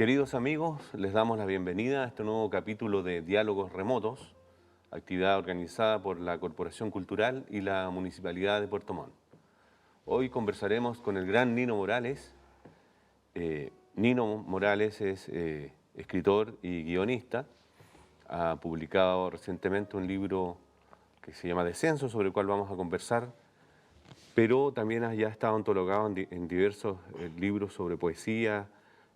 Queridos amigos, les damos la bienvenida a este nuevo capítulo de Diálogos Remotos, actividad organizada por la Corporación Cultural y la Municipalidad de Puerto Montt. Hoy conversaremos con el gran Nino Morales. Nino Morales es escritor y guionista. Ha publicado recientemente un libro que se llama Descenso, sobre el cual vamos a conversar, pero también ya ha estado antologado en diversos libros sobre poesía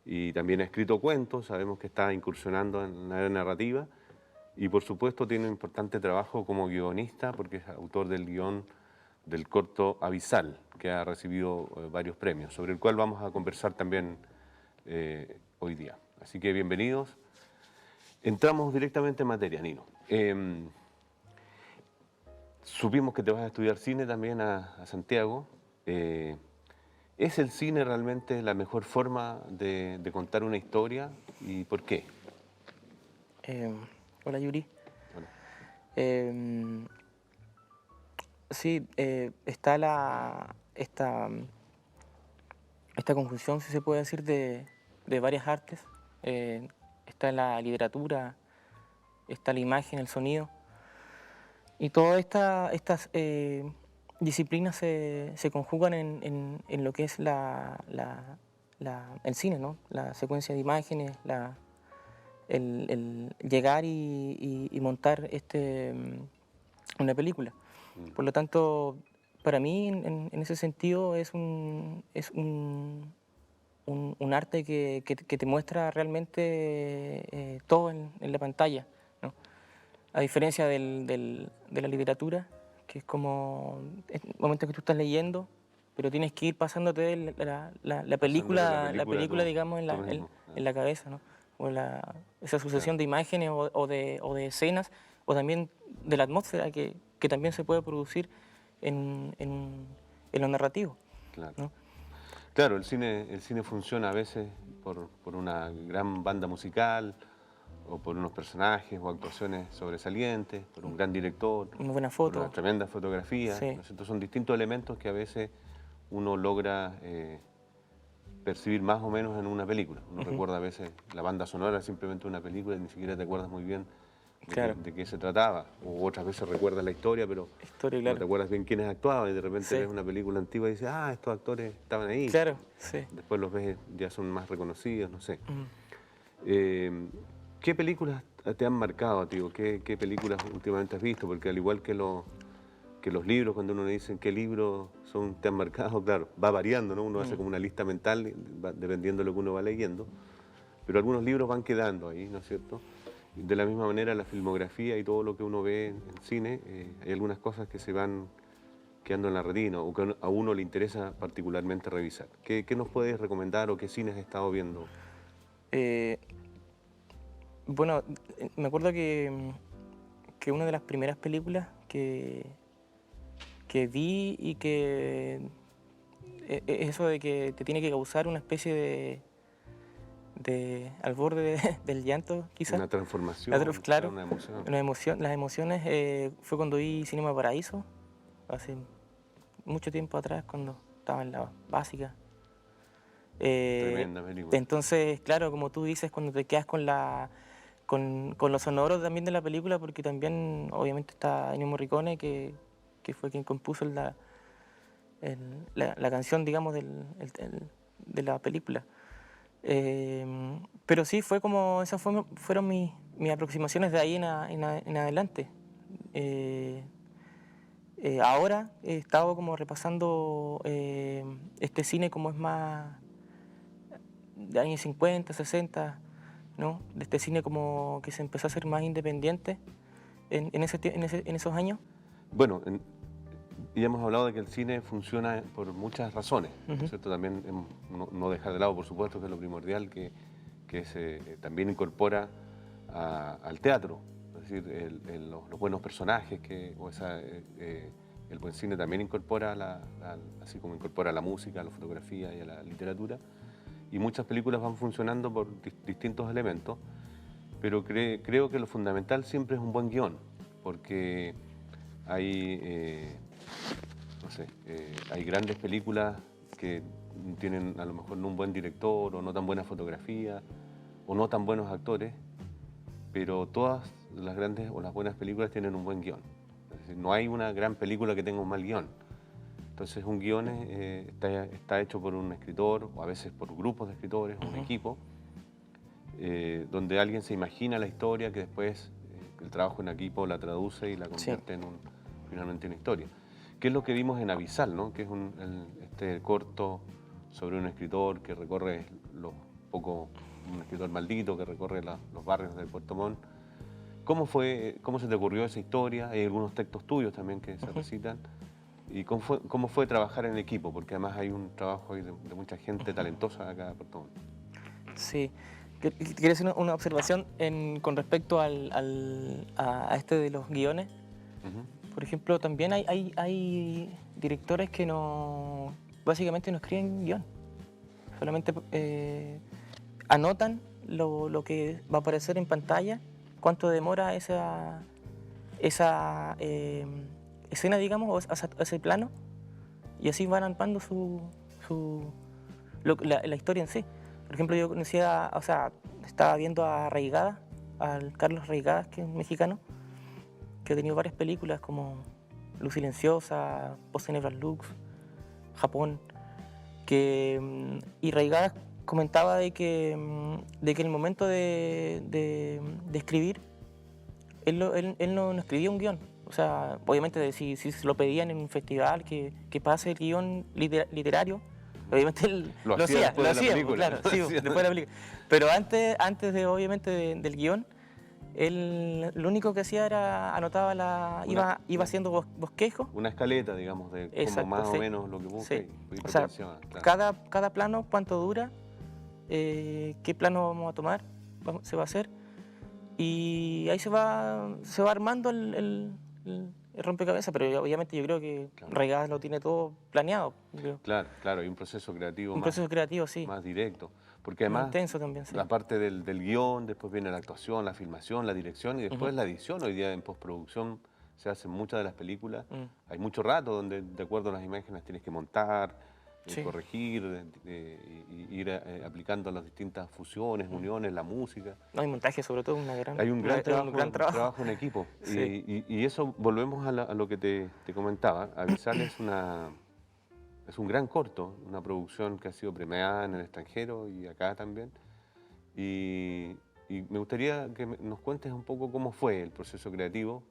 y también ha escrito cuentos. Sabemos que está incursionando en la narrativa y por supuesto tiene un importante trabajo como guionista porque es autor del guión del corto Avisal, que ha recibido varios premios, sobre el cual vamos a conversar también hoy día. Así que bienvenidos. Entramos directamente en materia, Nino. Supimos que te vas a estudiar cine también a Santiago. ¿Es el cine realmente la mejor forma de contar una historia y por qué? Eh, Hola Yuri. Bueno, Eh, sí, está esta conjunción, si se puede decir, de varias artes. Está la literatura, está la imagen, el sonido. Y todas estas disciplinas se conjugan en lo que es el cine, ¿no? La secuencia de imágenes, el llegar y montar una película. Por lo tanto, para mí, en ese sentido, es un arte que te muestra realmente todo en la pantalla, ¿no? A diferencia de la literatura, que es como el momento que tú estás leyendo, pero tienes que ir pasándote la pasándote película, digamos, tú mismo. en la cabeza, ¿no? O esa sucesión de imágenes o de escenas, o también de la atmósfera que también se puede producir en lo narrativo, Claro. ¿no? Claro, el cine funciona a veces por una gran banda musical, o por unos personajes o actuaciones sobresalientes, por un gran director, Una buena por una foto. tremenda fotografía, Sí. ¿no es cierto? Son distintos elementos que a veces uno logra percibir más o menos en una película. Uno recuerda a veces la banda sonora simplemente de una película y ni siquiera te acuerdas muy bien Claro. de qué se trataba. O otras veces recuerdas la historia, pero Historia, no te claro. acuerdas bien quiénes actuaban y de repente Sí. ves una película antigua y dices, ah, estos actores estaban ahí. Claro, sí. Después los ves, ya son más reconocidos, no sé. Mm. Eh, ¿Qué películas te han marcado a ti o qué películas últimamente has visto? Porque al igual que los libros, cuando uno le dicen qué libros te han marcado, claro, va variando, ¿no? Uno hace como una lista mental dependiendo de lo que uno va leyendo, pero algunos libros van quedando ahí, ¿no es cierto? De la misma manera la filmografía y todo lo que uno ve en cine, hay algunas cosas que se van quedando en la retina o que a uno le interesa particularmente revisar. ¿Qué nos puedes recomendar o qué cines has estado viendo? Eh, bueno, me acuerdo que una de las primeras películas que vi y que es eso de que te tiene que causar una especie al borde del llanto, quizás. Una transformación, Claro, una emoción. las emociones fue cuando vi Cinema Paraíso, hace mucho tiempo atrás, cuando estaba en la básica. Tremenda película. Entonces, claro, como tú dices, cuando te quedas con los sonoros también de la película, porque también obviamente está Ennio Morricone, que fue quien compuso la canción, digamos, de la película. Pero sí, fueron mis aproximaciones de ahí en adelante. Ahora he estado como repasando este cine como es más de años 50, 60, ¿no? De este cine como que se empezó a hacer más independiente en esos años. Bueno, ya hemos hablado de que el cine funciona por muchas razones, ¿no es cierto? También no dejar de lado, por supuesto, que es lo primordial, que también incorpora al teatro, es decir, los buenos personajes, el buen cine también incorpora, así como incorpora la música, la fotografía y a la literatura, y muchas películas van funcionando por distintos elementos, pero creo que lo fundamental siempre es un buen guión, porque hay, no sé, hay grandes películas que tienen a lo mejor no un buen director o no tan buena fotografía, o no tan buenos actores, pero todas las grandes o las buenas películas tienen un buen guión. Es decir, no hay una gran película que tenga un mal guión. Entonces un guión está hecho por un escritor, o a veces por grupos de escritores, o un equipo, donde alguien se imagina la historia que después el trabajo en equipo la traduce y la convierte finalmente en una historia. ¿Qué es lo que vimos en Avisal, ¿no? Que es este corto sobre un escritor que recorre un escritor maldito que recorre los barrios de Puerto Montt? ¿Cómo se te ocurrió esa historia? Hay algunos textos tuyos también que se recitan. ¿Y cómo fue trabajar en equipo? Porque además hay un trabajo ahí de mucha gente talentosa acá en Puerto Montt. Sí. Quería hacer una observación con respecto a este de los guiones. Por ejemplo, también hay directores que básicamente no escriben guión. Solamente anotan lo que va a aparecer en pantalla, cuánto demora esa escena, digamos, o ese plano, y así van armando la historia en sí. Por ejemplo, yo conocía, o sea, estaba viendo a Reigada, al Carlos Reigadas, que es un mexicano, que ha tenido varias películas como Luz Silenciosa, Post-Tenebras Lux, Japón, y Reigadas comentaba de que en el momento de escribir, él no escribía un guión. O sea, obviamente si se lo pedían en un festival que pase el guión literario, obviamente él lo hacía después de la película. claro, sí, después de la película. Pero antes obviamente del guión, él lo único que hacía era iba haciendo bosquejos. Una escaleta, digamos, de Exacto, como más o menos lo que busca y o sea, claro. cada plano, cuánto dura, qué plano vamos a tomar, se va a hacer, y ahí se va armando el rompecabezas, pero obviamente yo creo que Regadas lo tiene todo planeado. Claro, hay un proceso creativo sí. más directo. Porque además, más intenso también, sí. la parte del guión, después viene la actuación, la filmación, la dirección y después la edición. Hoy día en postproducción se hacen muchas de las películas. Hay mucho rato donde, de acuerdo a las imágenes, tienes que montar, corregir, ir aplicando las distintas fusiones, uniones, la música. No, hay montaje, sobre todo, hay un gran trabajo en equipo. Sí. Y eso, volvemos a lo que te comentaba. Avisal es un gran corto, una producción que ha sido premiada en el extranjero y acá también. Y me gustaría que nos cuentes un poco cómo fue el proceso creativo,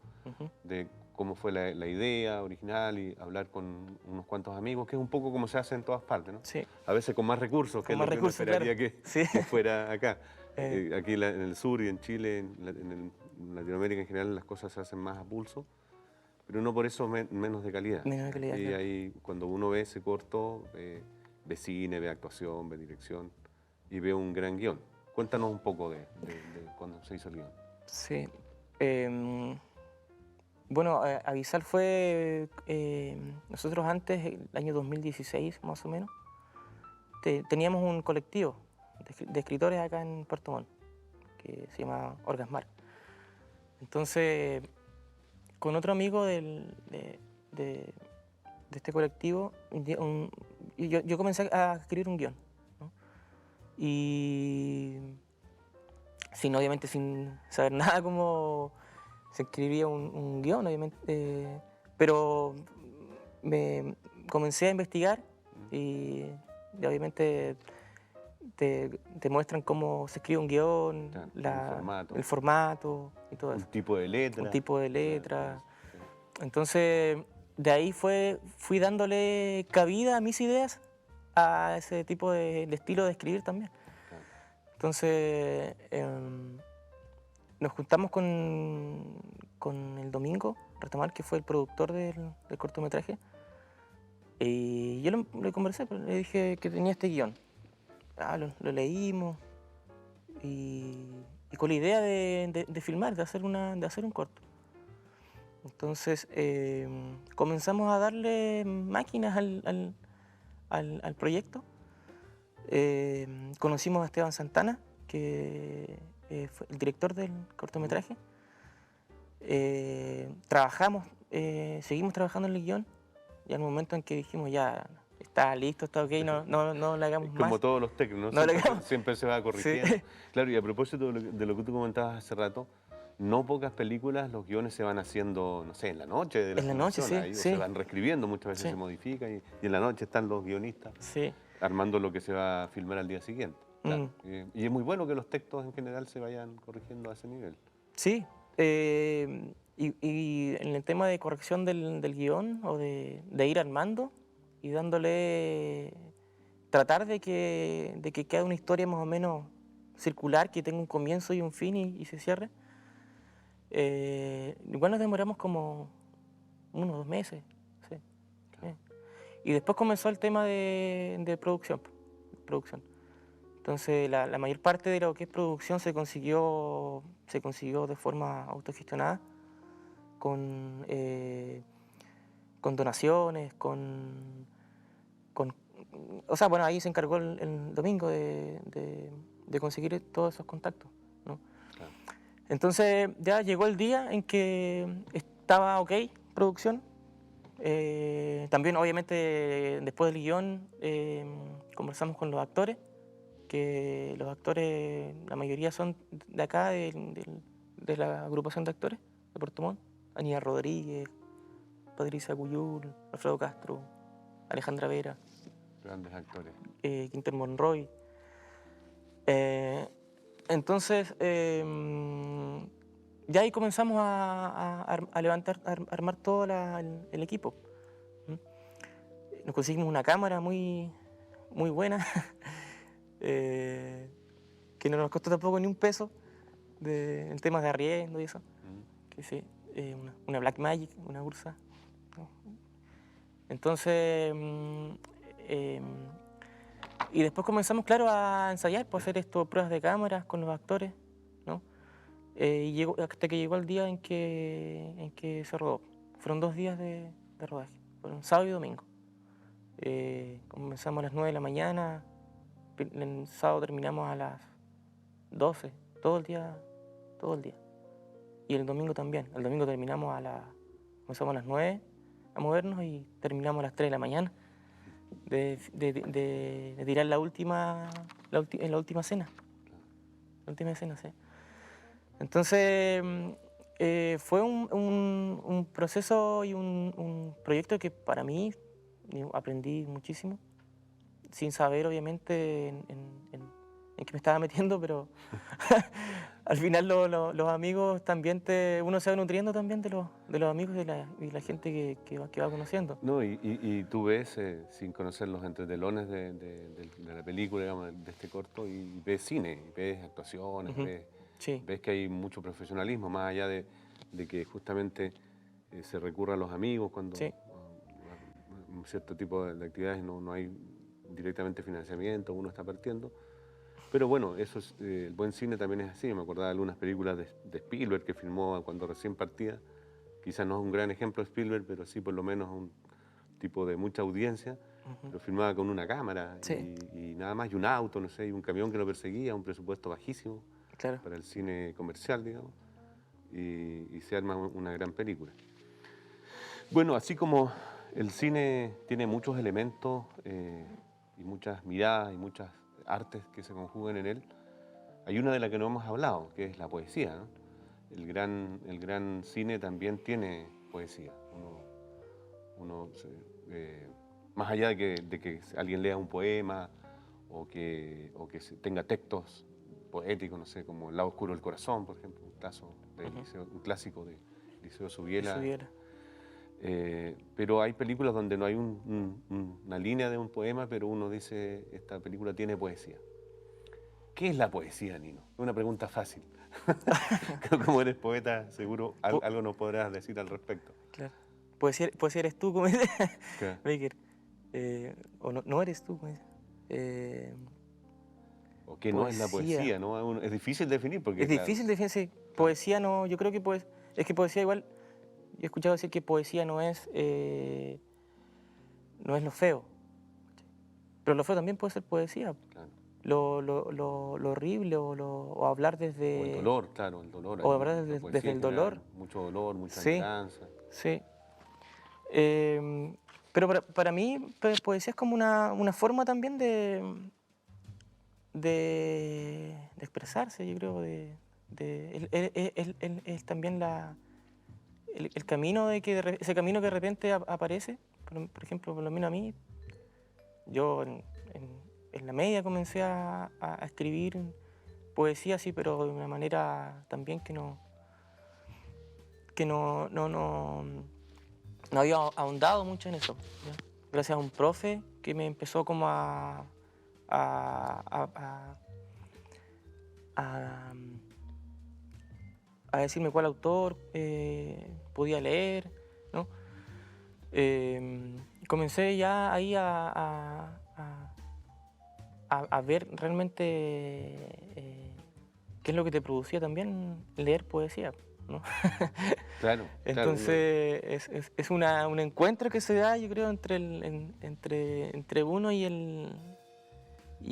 de cómo fue la idea original y hablar con unos cuantos amigos, que es un poco como se hace en todas partes, ¿no? Sí. A veces con más recursos, que es lo que uno esperaría que fuera acá. Aquí en el sur y en Chile, en Latinoamérica en general, las cosas se hacen más a pulso, pero no por eso menos de calidad. Menos de calidad, Y claro. ahí, cuando uno ve ese corto, ve cine, ve actuación, ve dirección y ve un gran guión. Cuéntanos un poco de cuando se hizo el guión. Sí. Bueno, Avisal fue, nosotros antes, el año 2016 más o menos, teníamos un colectivo de escritores acá en Puerto Montt, que se llama Orgasmar. Entonces, con otro amigo de este colectivo, yo comencé a escribir un guión, ¿no? Y obviamente sin saber nada cómo se escribía un guión, obviamente, pero me comencé a investigar y obviamente te muestran cómo se escribe un guión, el formato y todo eso. Un tipo de letra. Un tipo de letra. Entonces, de ahí fui dándole cabida a mis ideas a ese tipo de estilo de escribir también. Entonces, nos juntamos con el Domingo Retamal, que fue el productor del cortometraje, y yo le conversé, le dije que tenía este guión. Lo leímos y con la idea de filmar, de hacer un corto. Entonces comenzamos a darle máquinas al proyecto. Conocimos a Esteban Santana, que fue el director del cortometraje. Seguimos trabajando en el guión, y al momento en que dijimos ya está listo, está ok, no le hagamos Como más. todos los técnicos, ¿no? No le Siempre, hagamos. siempre se va corrigiendo. Sí. Claro, y a propósito de lo que tú comentabas hace rato, no pocas películas, los guiones se van haciendo, no sé, en la noche de la En la noche, filmación, sí, ahí, o se sí, van reescribiendo, muchas veces sí, se modifica y en la noche están los guionistas sí. armando lo que se va a filmar al día siguiente. Claro. Mm. Y es muy bueno que los textos en general se vayan corrigiendo a ese nivel. Sí, y en el tema de corrección del guión o de ir armando y dándole, tratar de que quede una historia más o menos circular, que tenga un comienzo y un fin y se cierre. Igual nos demoramos como 1 o 2 meses. Sí. Y después comenzó el tema de producción. Entonces, la mayor parte de lo que es producción se consiguió de forma autogestionada, con, con donaciones, con... O sea, bueno, ahí se encargó el domingo de conseguir todos esos contactos, ¿no? Claro. Entonces, ya llegó el día en que estaba ok, producción. También, obviamente, después del guión, conversamos con los actores, que los actores, la mayoría son de acá, de la agrupación de actores de Puerto Montt. Aníbal Rodríguez, Patricia Cuyul, Alfredo Castro, Alejandra Vera, Grandes actores. Quinter Monroy. Entonces, ya ahí comenzamos a levantar, a armar todo el equipo. Nos conseguimos una cámara muy, muy buena, que no nos costó tampoco ni un peso en temas de arriendo y eso. Que sí, una Blackmagic, una Ursa. ¿No? Entonces, y después comenzamos, claro, a ensayar, pues hacer pruebas de cámaras con los actores, ¿no? Y hasta que llegó el día en que se rodó. Fueron 2 días de rodaje, fueron sábado y domingo. Comenzamos a las 9 de la mañana, el sábado terminamos a las 12, todo el día, todo el día. Y el domingo también, el domingo comenzamos a las 9 a movernos y terminamos a las 3 de la mañana de tirar en la última escena. La última escena, sí. Entonces, fue un proceso y un proyecto que para mí aprendí muchísimo, sin saber obviamente en qué me estaba metiendo, pero al final los amigos también uno se va nutriendo también de los amigos y la gente que va conociendo. No, y tú ves, sin conocer los entretelones de la película, digamos, de este corto, y ves cine, y ves actuaciones, Ujú. Sí, ves que hay mucho profesionalismo, más allá de que justamente se recurra a los amigos cuando sí, un cierto tipo de actividades no hay directamente financiamiento, uno está partiendo. Pero bueno, eso es, el buen cine también es así. Me acordaba de algunas películas de Spielberg que filmó cuando recién partía. Quizás no es un gran ejemplo de Spielberg, pero sí por lo menos un tipo de mucha audiencia. Lo filmaba con una cámara sí, y nada más, y un auto, no sé, y un camión que lo perseguía, un presupuesto bajísimo claro. para el cine comercial, digamos, y se arma una gran película. Bueno, así como el cine tiene muchos elementos y muchas miradas y muchas artes que se conjugan en él, hay una de la que no hemos hablado, que es la poesía, ¿no? El gran cine también tiene poesía. Más allá de que alguien lea un poema o que tenga textos poéticos, no sé, como El lado oscuro del corazón, por ejemplo, un clásico de Liceo Subiela. Subiera. Pero hay películas donde no hay una línea de un poema, pero uno dice, esta película tiene poesía. ¿Qué es la poesía, Nino? Es una pregunta fácil. Como eres poeta, seguro algo nos podrás decir al respecto. Claro. Poesía eres tú, como dice Claro. Baker. O no eres tú, como dice. ¿O qué no es la Poesía. poesía? ¿No? Es difícil definir porque, Es claro, difícil definir, sí. Poesía no, yo creo que es que poesía igual, yo he escuchado decir que poesía no es lo feo, pero lo feo también puede ser poesía. claro. Lo horrible o hablar O el desde... dolor, claro, el dolor. O hablar La desde poesía el genera dolor. mucho dolor, mucha Sí, añoranza. sí. Eh, Pero para mí, poesía es como una forma también de expresarse, yo creo, es también el camino ese camino que de repente aparece, por ejemplo, por lo menos a mí, yo en la media comencé a escribir poesía, sí, pero de una manera también no había ahondado mucho en eso, ¿ya? Gracias a un profe que me empezó como a, a, a, a decirme cuál autor podía leer, ¿no? Comencé ya ahí a ver realmente qué es lo que te producía también leer poesía, ¿no? Claro, claro. Entonces es un encuentro que se da, yo creo, entre uno y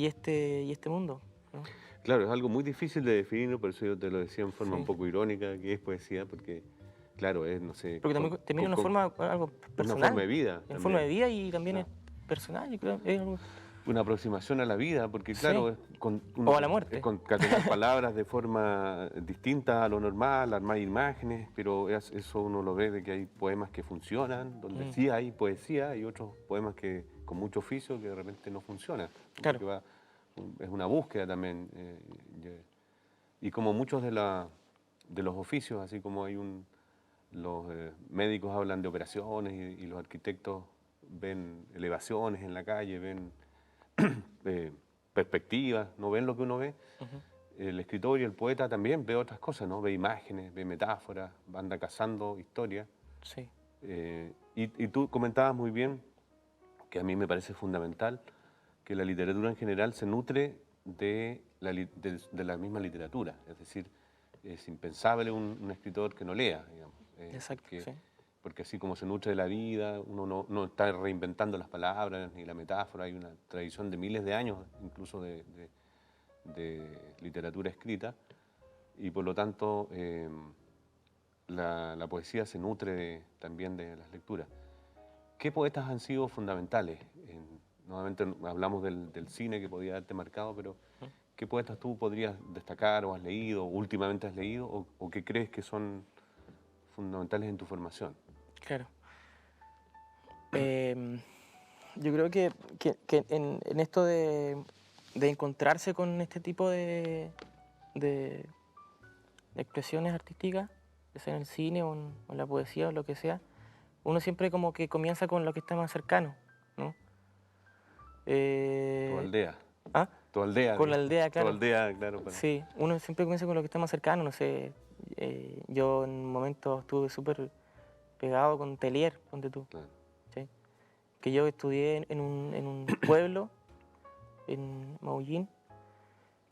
este mundo, ¿no? Claro, es algo muy difícil de definir, por eso yo te lo decía en forma un Sí. poco irónica, que es poesía, porque, claro, es, no sé, Porque también termina una forma, algo una personal. forma de vida Una forma de también. vida y también es Claro. personal, yo creo. Es algo, Una aproximación a la vida, porque sí. claro, es O a la es muerte. concatenar palabras de forma distinta a lo normal, armar imágenes, pero eso uno lo ve de que hay poemas que funcionan, donde sí hay poesía, y otros poemas que con mucho oficio que de repente no funcionan, Claro. porque es una búsqueda también. Y como muchos de los oficios, así como los médicos hablan de operaciones y los arquitectos ven elevaciones en la calle, ven perspectivas, no ven lo que uno ve. Ujú. El escritor y el poeta también ve otras cosas, ¿no? Ve imágenes, ve metáforas, anda cazando historias. Sí, Y tú comentabas muy bien, que a mí me parece fundamental, que la literatura en general se nutre de la misma literatura. Es decir, es impensable un escritor que no lea, digamos. exacto, sí. Porque así como se nutre de la vida, uno no está reinventando las palabras ni la metáfora, hay una tradición de miles de años incluso de literatura escrita, y por lo tanto la poesía se nutre también de las lecturas. ¿Qué poetas han sido fundamentales? Nuevamente hablamos del cine que podía haberte marcado, pero ¿qué poetas tú podrías destacar o has leído, o últimamente has leído, o que crees que son fundamentales en tu formación? Claro. Yo creo que en esto de encontrarse con este tipo de expresiones artísticas, ya sea en el cine o en la poesía o lo que sea, uno siempre como que comienza con lo que está más cercano, ¿no? Tu Eh, aldea. ¿Ah? Tu aldea, Con la digamos. aldea, Tu claro. aldea, claro. Sí, uno siempre comienza con lo que está más cercano, no sé. Yo en un momento estuve súper pegado con Telier, ponte tú, Claro. ¿sí? Que yo estudié en un pueblo, en Maullín,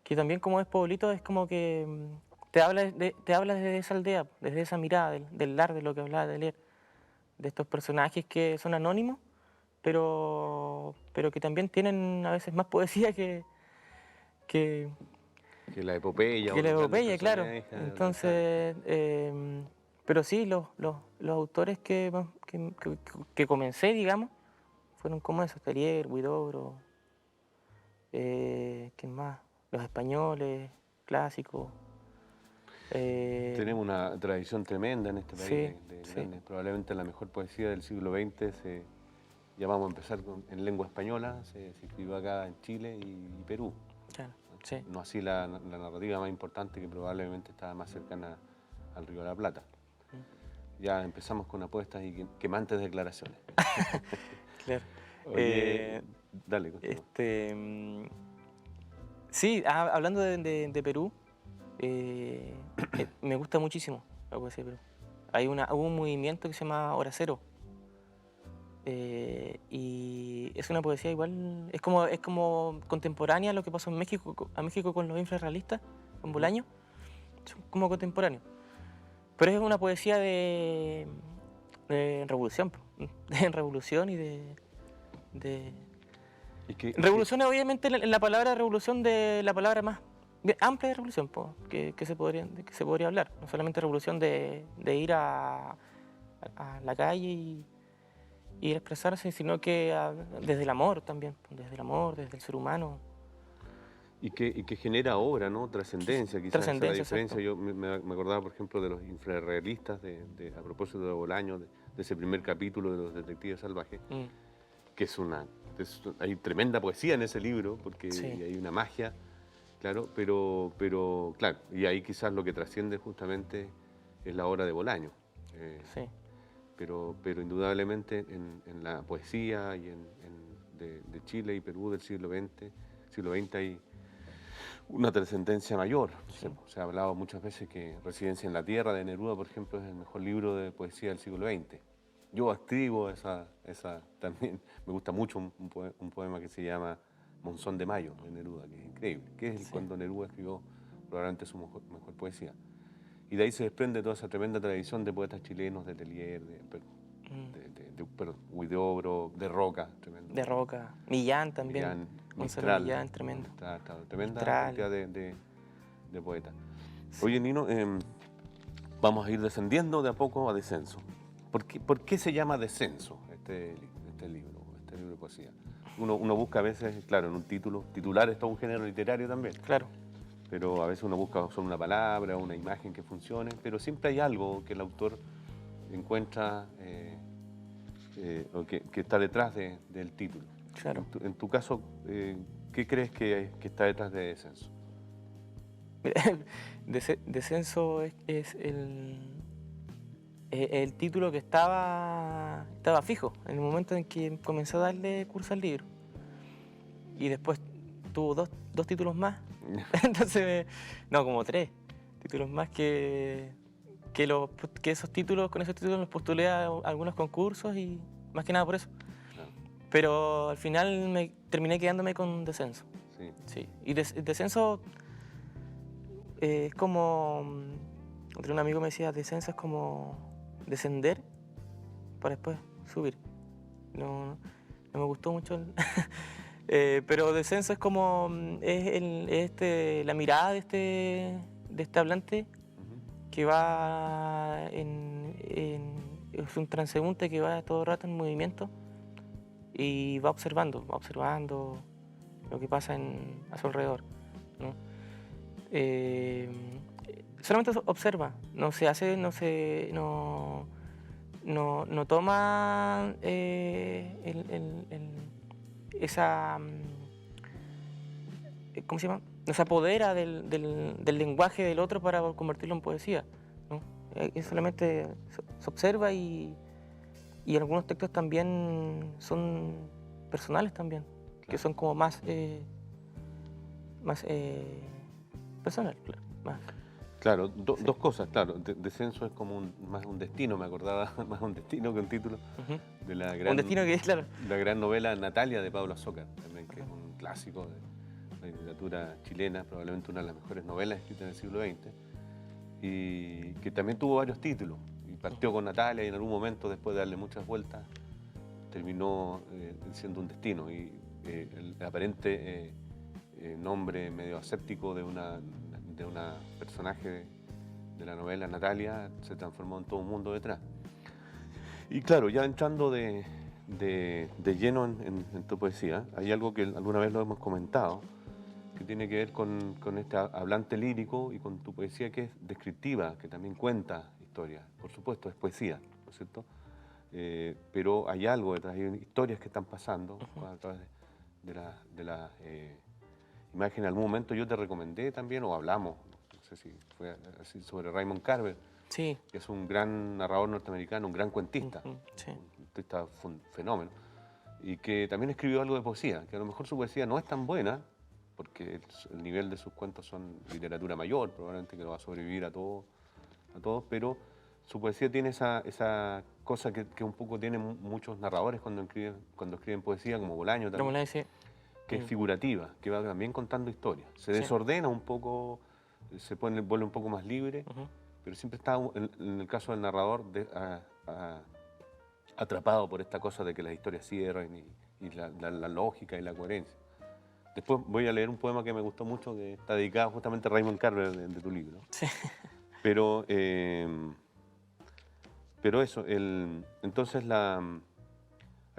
que también como es pueblito, es como que te habla desde esa aldea, desde esa mirada del lar, de lo que hablaba Telier, de estos personajes que son anónimos, pero que también tienen a veces más poesía que, Que la epopeya o que la los grandes epopeya, claro. personajes. Claro. Entonces, pero sí, los autores que comencé, digamos, fueron como esos, Telier, Huidobro, ¿quién más? Los españoles, clásicos. Tenemos una tradición tremenda en este país Sí, de sí, grandes, probablemente la mejor poesía del siglo XX. Ya vamos a empezar en lengua española, se escribió acá en Chile y Perú. claro, sí. No así la narrativa más importante, que probablemente estaba más cercana al Río de la Plata. Ya empezamos con apuestas y quemantes declaraciones. Claro. Oye, dale, continúa. Sí, hablando de Perú, me gusta muchísimo la poesía de Perú. Hubo un movimiento que se llama Hora Cero. Y es una poesía igual, es como contemporánea a lo que pasó en México, a México con los infrarrealistas, con Bolaño. Son como contemporáneos. Pero es una poesía de revolución, de revolución y de revolución, obviamente, en la palabra revolución, de la palabra más bien amplia de revolución, que se podría hablar. No solamente revolución de ir a la calle y el expresarse, sino que desde el amor también, desde el amor, desde el ser humano. Y que genera obra, ¿no? Trascendencia, quizás esa es la Trascendencia, diferencia. exacto. Yo me acordaba, por ejemplo, de los infrarrealistas, a propósito de Bolaño, de ese primer capítulo de los detectives salvajes, Mm, que hay tremenda poesía en ese libro, porque sí, hay una magia, claro, pero claro, y ahí quizás lo que trasciende justamente es la obra de Bolaño. Eh, sí, pero indudablemente en la poesía y de Chile y Perú del siglo XX hay una trascendencia mayor. sí. Se ha hablado muchas veces que Residencia en la Tierra de Neruda, por ejemplo, es el mejor libro de poesía del siglo XX. Yo escribo esa también. Me gusta mucho un poema que se llama Monzón de Mayo de Neruda, que es increíble, que es Sí. cuando Neruda escribió probablemente su mejor poesía. Y de ahí se desprende toda esa tremenda tradición de poetas chilenos, de Telier, Huidobro, de Roca, tremendo De poeta. Roca, Millán también, Millán, Gonzalo Mistral, Millán, tremendo. tremenda Mistral, cantidad de poetas. sí. Oye, Nino, vamos a ir descendiendo de a poco a Descenso. ¿Por qué se llama Descenso este libro de poesía? Uno busca a veces, claro, en un titular es todo un género literario también, Claro, pero a veces uno busca solo una palabra, una imagen que funcione, pero siempre hay algo que el autor encuentra o que está detrás del título. claro. En tu caso, ¿qué crees que está detrás de Descenso? Descenso es el título que estaba fijo en el momento en que comencé a darle curso al libro. Y después tuvo dos títulos más. Entonces, no, como tres títulos más que esos títulos, con esos títulos los postulé a algunos concursos y más que nada por eso. Claro, Pero al final terminé quedándome con Descenso. sí. Sí. Y Descenso es como, un amigo me decía, Descenso es como descender para después subir. No, no me gustó mucho pero Descenso es como la mirada de este hablante Ujú. que va es un transeúnte que va todo el rato en movimiento y va observando lo que pasa a su alrededor, ¿no? Eh, Solamente observa, no se hace, no toma esa, ¿cómo se llama? No se apodera del lenguaje del otro para convertirlo en poesía, ¿no? Solamente se observa y algunos textos también son personales también, que Claro. son como más personal, claro, más. Claro, Sí. dos cosas, claro. Descenso es como más un destino, me acordaba, más un destino que un título, Ujú. de Un destino que es, claro. la gran novela Natalia de Pablo Azócar, también, que es Ujú. un clásico de la literatura chilena, probablemente una de las mejores novelas escritas en el siglo XX, y que también tuvo varios títulos. Y partió con Natalia y en algún momento, después de darle muchas vueltas, terminó siendo un destino. Y el aparente nombre medio aséptico de una personaje de la novela Natalia se transformó en todo un mundo detrás. Y claro, ya entrando de lleno en tu poesía, hay algo que alguna vez lo hemos comentado, que tiene que ver con este hablante lírico y con tu poesía que es descriptiva, que también cuenta historias. Por supuesto, es poesía, ¿no es cierto? Pero hay algo detrás, hay historias que están pasando a través de la imagen. En algún momento yo te recomendé también, o hablamos, no sé si fue así, sobre Raymond Carver, Sí. que es un gran narrador norteamericano, un gran cuentista, Ujú, sí. un cuentista fenómeno, y que también escribió algo de poesía, que a lo mejor su poesía no es tan buena, porque el nivel de sus cuentos son literatura mayor, probablemente que no va a sobrevivir a todos, pero su poesía tiene esa cosa que un poco tienen muchos narradores cuando escriben poesía, como Bolaño Como también, le dice, que es figurativa, que va también contando historias. Se sí. desordena un poco, vuelve un poco más libre, Ujú. pero siempre está, en el caso del narrador, atrapado por esta cosa de que las historias cierren y la lógica y la coherencia. Después voy a leer un poema que me gustó mucho, que está dedicado justamente a Raymond Carver de tu libro. Sí. Pero, pero eso, entonces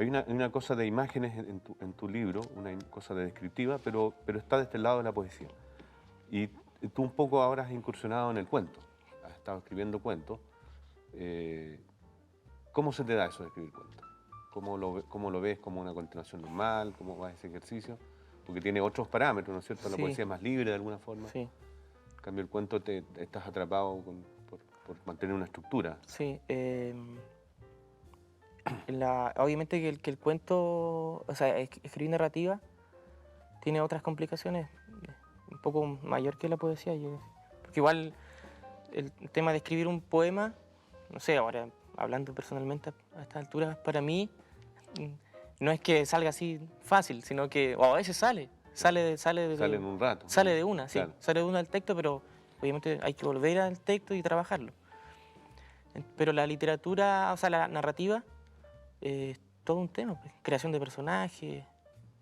Hay una cosa de imágenes en tu libro, una cosa de descriptiva, pero está de este lado de la poesía. Y tú un poco ahora has incursionado en el cuento, has estado escribiendo cuentos. ¿Cómo se te da eso de escribir cuentos? ¿Cómo lo ves? ¿Como una continuación normal? ¿Cómo va ese ejercicio? Porque tiene otros parámetros, ¿no es cierto? La Sí, poesía es más libre de alguna forma. sí, En cambio, el cuento estás atrapado por mantener una estructura. sí. Obviamente que el cuento, o sea, escribir narrativa tiene otras complicaciones, un poco mayor que la poesía. Porque igual el tema de escribir un poema, no sé, ahora hablando personalmente a estas alturas, para mí no es que salga así fácil, sino que o a veces sale Sale en un rato. sale de una, sí, Claro. sale de una del texto, pero obviamente hay que volver al texto y trabajarlo. Pero la literatura, o sea, la narrativa, es todo un tema, pues, creación de personajes,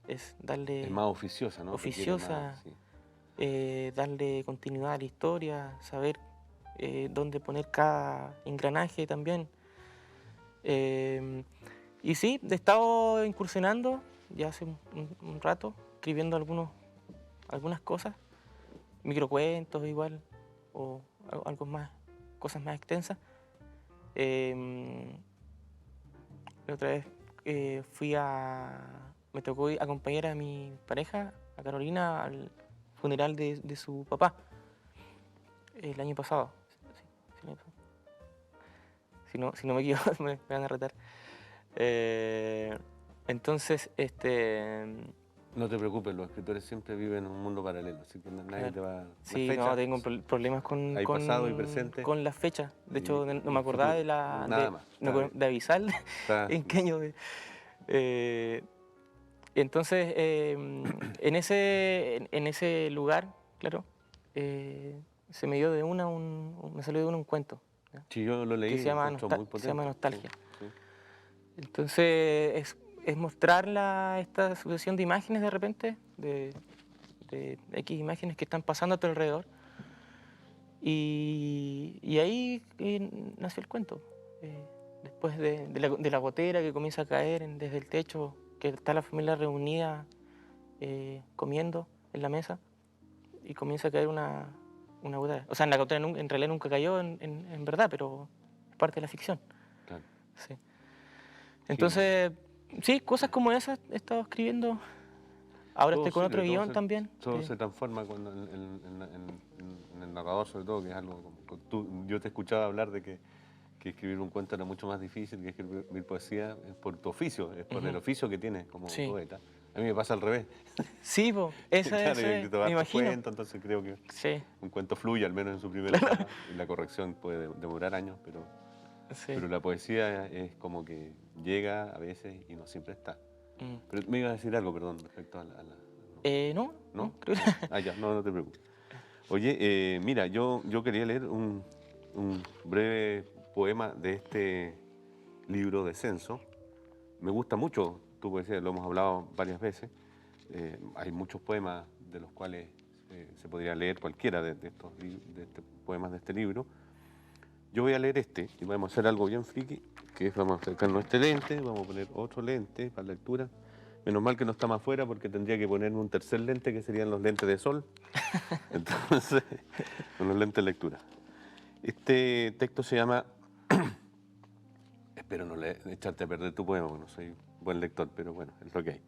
es darle Es más oficiosa, ¿no? Requiere oficiosa, más, sí. darle continuidad a la historia, saber dónde poner cada engranaje también. Eh, y sí, he estado incursionando ya hace un rato, escribiendo algunas cosas, microcuentos igual, o algo más, cosas más extensas. La otra vez me tocó acompañar a mi pareja, a Carolina, al funeral de su papá, el año pasado. Sí, el año pasado. Si no me equivoco, me van a retar. Entonces, No te preocupes, los escritores siempre viven en un mundo paralelo, así que nadie claro. te va... Sí, no, tengo problemas Hay pasado y presente. con las fechas. De hecho, no y me el acordaba futuro. Nada más. de avisar Está- en qué año. Eh, entonces, en ese lugar, claro, se me dio de me salió de un cuento, ¿ya? Sí, yo lo leí Que y encuentro muy se llama potente. Nostalgia. Sí, sí. Entonces, es mostrar esta sucesión de imágenes de repente, de X imágenes que están pasando a tu alrededor. Y ahí nació el cuento. Después de la gotera que comienza a caer desde el techo, que está la familia reunida comiendo en la mesa, y comienza a caer una gotera. O sea, en la gotera en realidad nunca cayó en verdad, pero es parte de la ficción. Claro. Sí. Entonces, sí, cosas como esas he estado escribiendo. Ahora Todo estoy con otro sirve, guión también. todo se transforma cuando en el narrador, sobre todo, que es algo como... yo te escuchaba hablar de que escribir un cuento era mucho más difícil que escribir poesía, es por tu oficio, es por el Ujú. oficio que tienes como Sí. poeta. A mí me pasa al revés. Sí, po, esa Claro, yo he es, escrito me hartos imagino. cuentos, entonces creo que Sí, un cuento fluye, al menos en su primera etapa, y la corrección puede demorar años, sí. pero la poesía es como que llega a veces y no siempre está. Mm. Pero me ibas a decir algo, perdón, respecto a la... No, ¿No? creo que... Ah, ya, no te preocupes. Oye, mira, yo quería leer un breve poema de este libro de Censo. Me gusta mucho tu poesía, lo hemos hablado varias veces. Hay muchos poemas de los cuales se podría leer cualquiera de poemas de este libro. Yo voy a leer este y vamos a hacer algo bien friki, que es vamos a acercarnos a este lente, vamos a poner otro lente para lectura. Menos mal que no está más afuera porque tendría que ponerme un tercer lente que serían los lentes de sol. Entonces, con los lentes de lectura. Este texto se llama... Espero no echarte a perder tu poema, porque no soy buen lector, pero bueno, es lo que hay.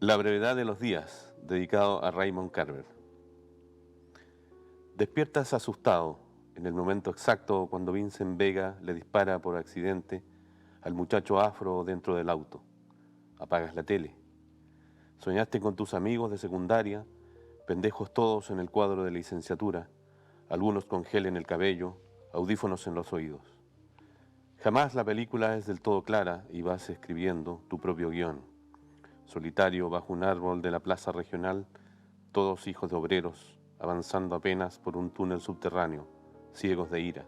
La brevedad de los días, dedicado a Raymond Carver. Despiertas asustado en el momento exacto cuando Vincent Vega le dispara por accidente al muchacho afro dentro del auto. Apagas la tele. Soñaste con tus amigos de secundaria, pendejos todos en el cuadro de licenciatura, algunos con gel en el cabello, audífonos en los oídos. Jamás la película es del todo clara y vas escribiendo tu propio guión. Solitario bajo un árbol de la plaza regional, todos hijos de obreros, avanzando apenas por un túnel subterráneo, ciegos de ira.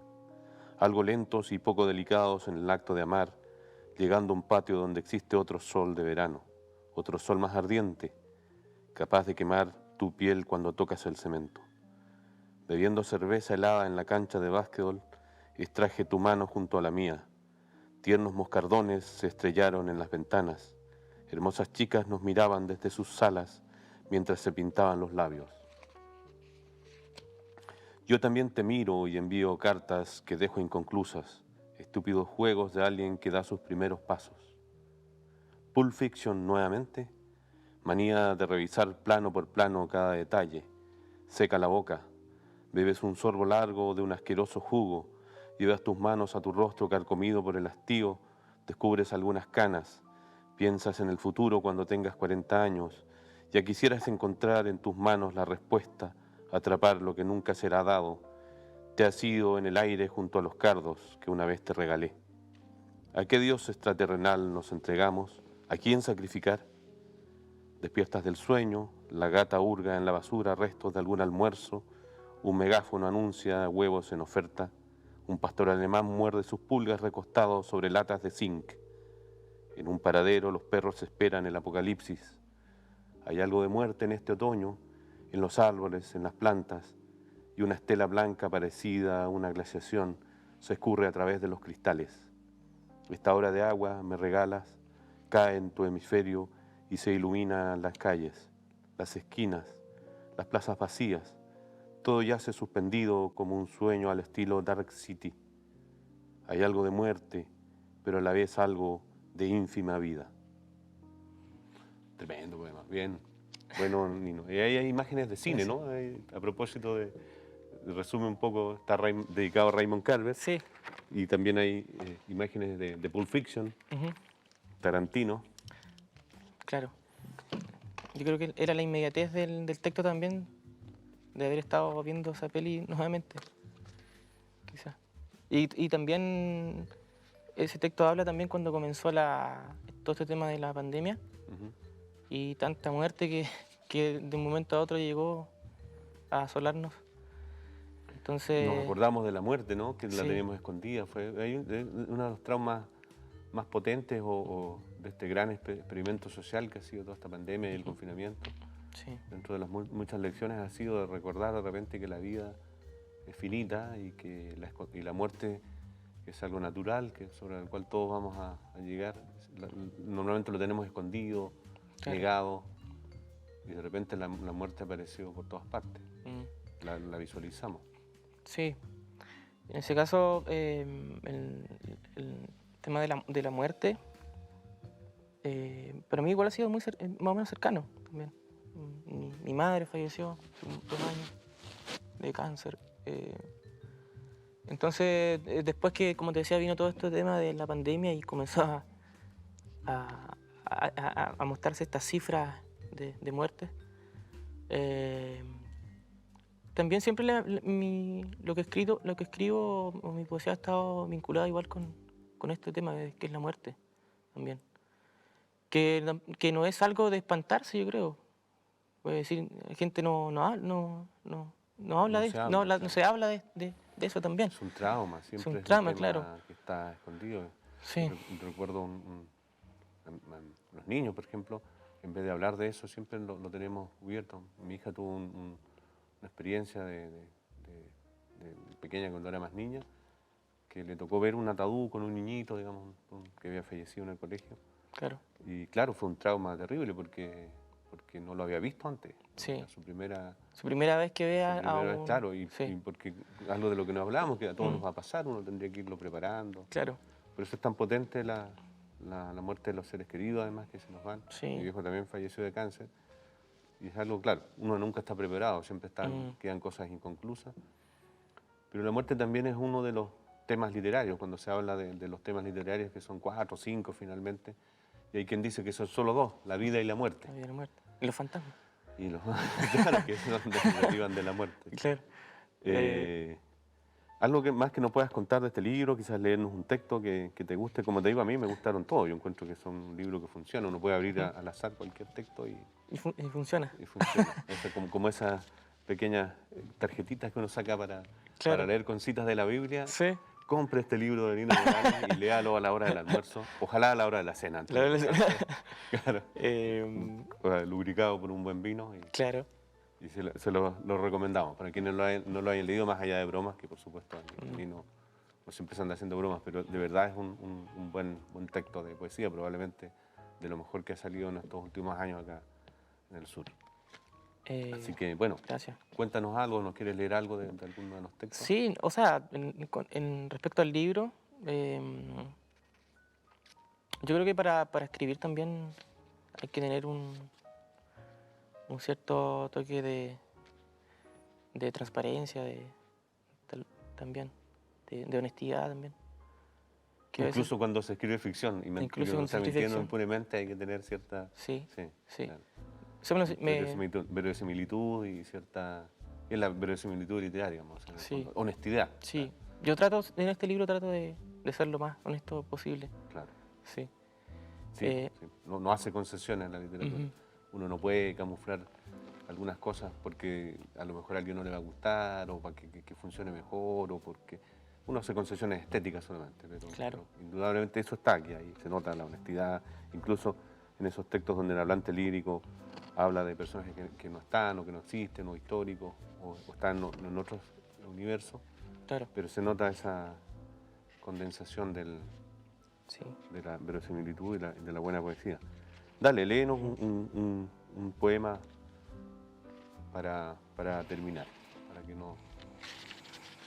Algo lentos y poco delicados en el acto de amar, llegando a un patio donde existe otro sol de verano, otro sol más ardiente, capaz de quemar tu piel cuando tocas el cemento. Bebiendo cerveza helada en la cancha de básquetbol, extraje tu mano junto a la mía. Tiernos moscardones se estrellaron en las ventanas. Hermosas chicas nos miraban desde sus salas mientras se pintaban los labios. Yo también te miro y envío cartas que dejo inconclusas, estúpidos juegos de alguien que da sus primeros pasos. Pulp Fiction nuevamente, manía de revisar plano por plano cada detalle. Seca la boca, bebes un sorbo largo de un asqueroso jugo, llevas tus manos a tu rostro carcomido por el hastío, descubres algunas canas, piensas en el futuro cuando tengas 40 años, ya quisieras encontrar en tus manos la respuesta, atrapar lo que nunca será dado. Te has ido en el aire junto a los cardos que una vez te regalé. ¿A qué dios extraterrenal nos entregamos? ¿A quién sacrificar? Despiertas del sueño, la gata hurga en la basura restos de algún almuerzo, un megáfono anuncia huevos en oferta, un pastor alemán muerde sus pulgas recostado sobre latas de zinc. En un paradero los perros esperan el apocalipsis. Hay algo de muerte en este otoño, en los árboles, en las plantas, y una estela blanca parecida a una glaciación se escurre a través de los cristales. Esta hora de agua me regalas, cae en tu hemisferio y se iluminan las calles, las esquinas, las plazas vacías. Todo yace suspendido como un sueño al estilo Dark City. Hay algo de muerte, pero a la vez algo de ínfima vida. Tremendo poema, bien. Bueno, Nino. Y ahí hay imágenes de cine, Sí. ¿no? A propósito resume un poco, está dedicado a Raymond Carver. Sí. Y también hay imágenes de Pulp Fiction, Ujú. Tarantino. Claro. Yo creo que era la inmediatez del texto también, de haber estado viendo esa peli nuevamente, quizás. Y también ese texto habla también cuando comenzó todo este tema de la pandemia Ujú. y tanta muerte que de un momento a otro llegó a asolarnos. Entonces, Nos acordamos de la muerte, ¿no? Que la sí. teníamos escondida. Fue uno de los traumas más potentes o de este gran experimento social que ha sido toda esta pandemia y el confinamiento. Sí, Dentro de las muchas lecciones ha sido de recordar de repente que la vida es finita y que la muerte es algo natural, sobre el cual todos vamos a llegar. Normalmente lo tenemos escondido, claro. negado, y de repente la muerte apareció por todas partes. Mm. La visualizamos. Sí, en ese caso el tema de la muerte para mí igual ha sido más o menos cercano también. Mi madre falleció hace 2 años de cáncer. Entonces, después que, como te decía, vino todo este tema de la pandemia y comenzó a mostrarse estas cifras de muertes, también siempre lo que escribo o mi poesía ha estado vinculada igual con este tema que es la muerte también. Que no es algo de espantarse, yo creo. Puede decir, la gente no habla No de se esto, habla, no claro. se habla de eso también. Es un trauma, Es siempre un es un trauma, tema claro. que está escondido. Sí, Recuerdo a los niños, por ejemplo, en vez de hablar de eso, siempre lo tenemos cubierto. Mi hija tuvo una experiencia de pequeña cuando era más niña, que le tocó ver un ataúd con un niñito, digamos, que había fallecido en el colegio. claro. Y claro, fue un trauma terrible porque no lo había visto antes. Sí. Era su primera Su primera vez que vea a vez, un... claro, y Sí, porque algo de lo que nos hablamos, que a todos Mm. nos va a pasar, uno tendría que irlo preparando. claro. Por eso es tan potente la muerte de los seres queridos, además, que se nos van. Sí. Mi viejo también falleció de cáncer. Y es algo, claro, uno nunca está preparado, siempre quedan cosas inconclusas. Pero la muerte también es uno de los temas literarios, cuando se habla de los temas literarios, que son 4 o 5 finalmente. Y hay quien dice que son solo 2, la vida y la muerte. La vida y la muerte. Y los fantasmas. Y claro, que son derivan de la muerte. Claro. Algo más que nos puedas contar de este libro, quizás leernos un texto que te guste. Como te digo, a mí me gustaron todos. Yo encuentro que son un libro que funciona. Uno puede abrir al azar cualquier texto y Funciona. funciona. Como esas pequeñas tarjetitas que uno saca para leer cositas de la Biblia. Sí. Compre este libro de Nino Morales y léalo a la hora del almuerzo. Ojalá a la hora de la cena. Antes de acostarse. Claro. Lubricado por un buen vino. Claro. Y se lo recomendamos para quienes no lo hayan leído, más allá de bromas, que por supuesto Nino no siempre se anda haciendo bromas, pero de verdad es un buen texto de poesía, probablemente de lo mejor que ha salido en estos últimos años acá en el sur. Así que, bueno, Gracias. cuéntanos algo, ¿nos quieres leer algo de alguno de los textos? Sí, o sea, en respecto al libro, yo creo que para escribir también hay que tener un cierto toque de transparencia, también, de honestidad también. Que a veces- Incluso cuando se escribe ficción, y Incluso o cuando sea, se escribe mintiendo ficción. impunemente, hay que tener cierta... Sí, sí. claro. Eso Verosimilitud y cierta... Es la verosimilitud literaria, digamos, en el Sí. fondo. Honestidad. Sí, en este libro trato de ser lo más honesto posible. Claro. Sí. Sí, Eh, sí. No hace concesiones en la literatura. Ujú. Uno no puede camuflar algunas cosas porque a lo mejor a alguien no le va a gustar o para que funcione mejor o porque uno hace concesiones estéticas solamente. Claro. Pero indudablemente eso está aquí, ahí se nota la honestidad, incluso en esos textos donde el hablante lírico habla de personajes que no están o que no existen o históricos o están en otros universos, Claro, pero se nota esa condensación sí. de la verosimilitud y de la buena poesía. Dale, léenos un poema para terminar, para que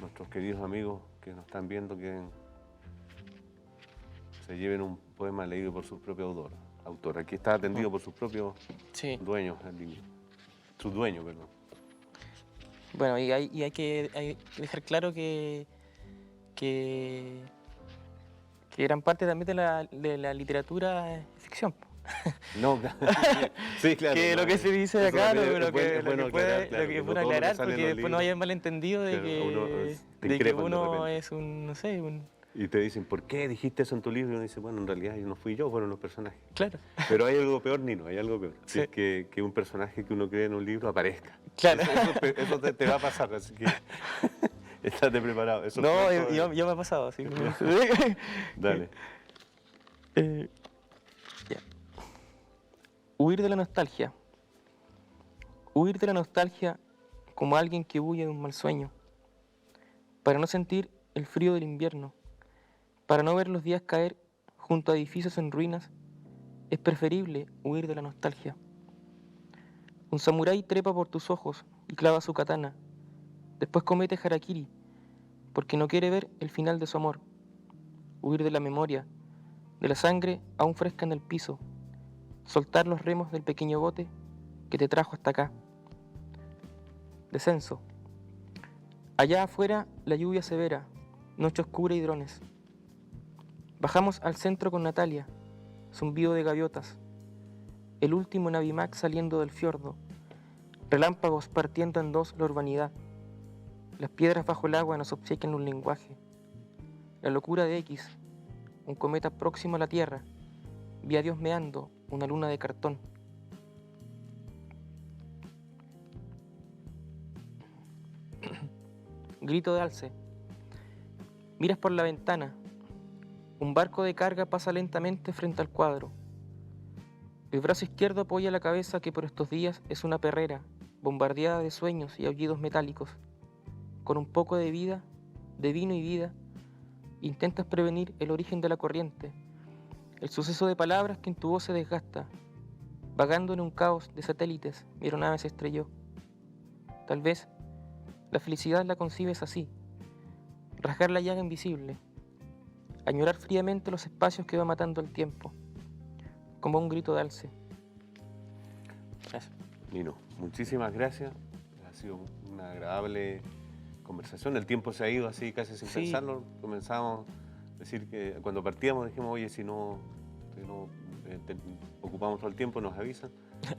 nuestros queridos amigos que nos están viendo se lleven un poema leído por su propio autor. Aquí está atendido por sus propios Sí. dueños, el libro. Su dueño, perdón. Bueno, hay que dejar claro que gran parte también de la literatura es ficción. No, sí, claro. Que no, lo que se dice eso acá, también lo es que bueno aclarar, claro, lo que que es no bueno todo lo que aclarar, sale en porque los después no libros, haya malentendido de claro, a uno, te de que increpan de uno repente. es un, no sé, un... Y te dicen, ¿por qué dijiste eso en tu libro? Y uno dice, bueno, en realidad no fui yo, fueron los personajes. Claro, Pero hay algo peor, Nino, hay algo peor. Sí. Es que un personaje que uno cree en un libro aparezca. Claro. Eso te va a pasar, así que estate preparado. Eso No, pronto, ya me ha pasado, así que... Dale. Ya. Huir de la nostalgia. Huir de la nostalgia como alguien que huye de un mal sueño. Para no sentir el frío del invierno. Para no ver los días caer junto a edificios en ruinas, es preferible huir de la nostalgia. Un samurái trepa por tus ojos y clava su katana. Después comete harakiri, porque no quiere ver el final de su amor. Huir de la memoria, de la sangre aún fresca en el piso. Soltar los remos del pequeño bote que te trajo hasta acá. Descenso. Allá afuera la lluvia severa, noche oscura y drones. Bajamos al centro con Natalia, zumbido de gaviotas. El último Navimac saliendo del fiordo. Relámpagos partiendo en dos la urbanidad. Las piedras bajo el agua nos obsequian un lenguaje. La locura de X, un cometa próximo a la Tierra. Vi a Dios meando una luna de cartón. Grito de alce. Miras por la ventana. Un barco de carga pasa lentamente frente al cuadro. El brazo izquierdo apoya la cabeza que por estos días es una perrera, bombardeada de sueños y aullidos metálicos. Con un poco de vida, de vino y vida, intentas prevenir el origen de la corriente, el suceso de palabras que en tu voz se desgasta. Vagando en un caos de satélites, mi aeronave se estrelló. Tal vez la felicidad la concibes así: rasgar la llaga invisible, añorar fríamente los espacios que va matando el tiempo, como un grito de alce. Gracias. Nino, muchísimas gracias. Ha sido una agradable conversación. El tiempo se ha ido así casi sin Sí. pensarlo. Comenzamos a decir que cuando partíamos dijimos, oye, si no ocupamos todo el tiempo, nos avisan.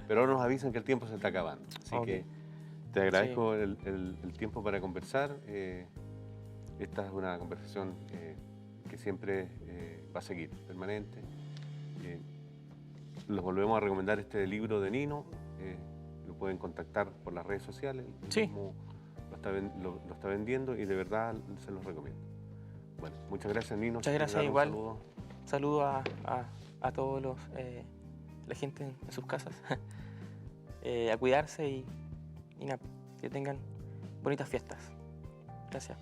Pero ahora nos avisan que el tiempo se está acabando. Así Ok. que te agradezco el tiempo para conversar. Esta es una conversación que siempre va a seguir, permanente. Les volvemos a recomendar este libro de Nino. Lo pueden contactar por las redes sociales. Él Sí. mismo lo está vendiendo y de verdad se los recomiendo. Bueno, muchas gracias, Nino. Muchas Si gracias, quieres dar un igual. saludo. Saludo a todos la gente en sus casas. A cuidarse y nada, que tengan bonitas fiestas. Gracias.